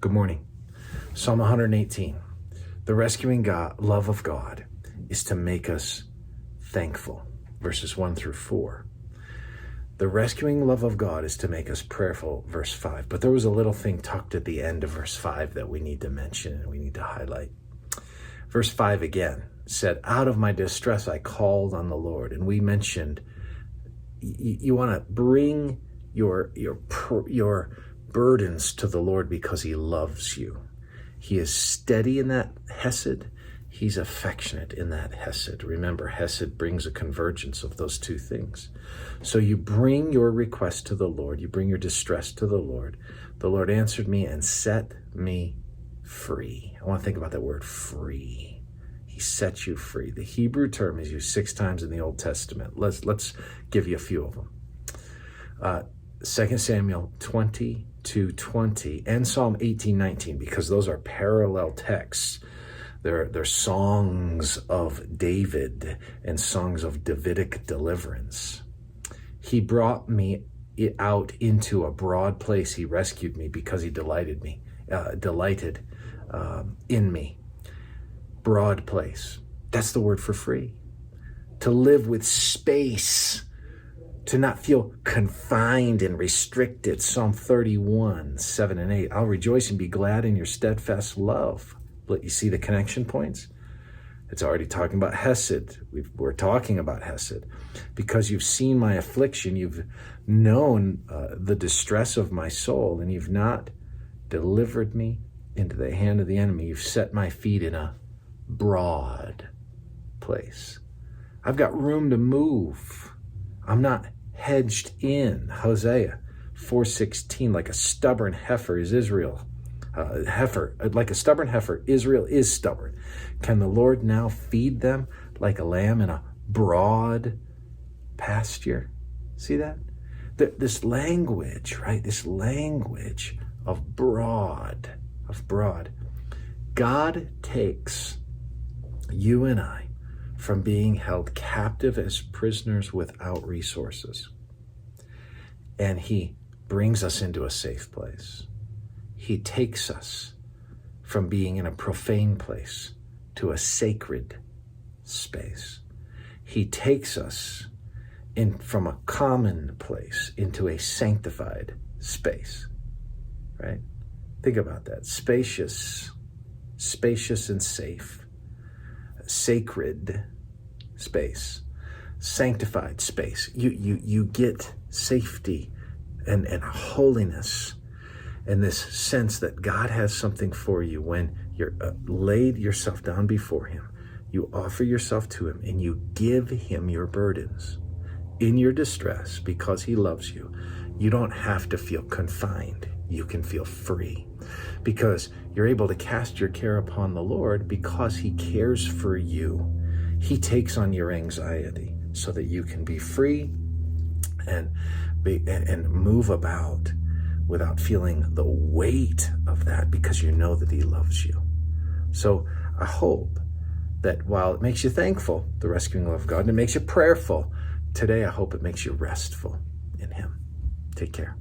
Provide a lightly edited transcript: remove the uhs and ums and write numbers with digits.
Good morning. Psalm 118. The rescuing love of God is to make us thankful. Verses 1 through 4. The rescuing love of God is to make us prayerful. Verse 5. But there was a little thing tucked at the end of verse 5 that we need to mention and we need to highlight. Verse 5 again said, out of my distress I called on the Lord. And we mentioned you want to bring your burdens to the Lord because he loves you. He is steady in that hesed. He's affectionate in that hesed. Remember, hesed brings a convergence of those two things. So you bring your request to the Lord. You bring your distress to the Lord. The Lord answered me and set me free. I want to think about that word free. He set you free. The Hebrew term is used 6 times in the Old Testament. Let's give you a few of them. 2 Samuel 20:20 and Psalm 18:19, because those are parallel texts. They're songs of David and songs of Davidic deliverance. He brought me out into a broad place. He rescued me because he delighted in me. Broad place. That's the word for free. To live with space, to not feel confined and restricted. Psalm 31:7 and 8. I'll rejoice and be glad in your steadfast love. You see the connection points? It's already talking about hesed. We're talking about hesed. Because you've seen my affliction, you've known the distress of my soul, and you've not delivered me into the hand of the enemy. You've set my feet in a broad place. I've got room to move. I'm not hedged in. Hosea 4:16, like a stubborn heifer is Israel. Like a stubborn heifer, Israel is stubborn. Can the Lord now feed them like a lamb in a broad pasture? See that? This language, right? This language of broad. God takes you and I from being held captive as prisoners without resources. And he brings us into a safe place. He takes us from being in a profane place to a sacred space. He takes us from a common place into a sanctified space, right? Think about that. Spacious and safe. Sacred space, sanctified space. You get safety and holiness and this sense that God has something for you when you're laid yourself down before him. You offer yourself to him and you give him your burdens in your distress because he loves you. You don't have to feel confined. You can feel free because you're able to cast your care upon the Lord because he cares for you. He takes on your anxiety so that you can be free and move about without feeling the weight of that because you know that he loves you. So I hope that while it makes you thankful, the rescuing love of God, and it makes you prayerful, today I hope it makes you restful in him. Take care.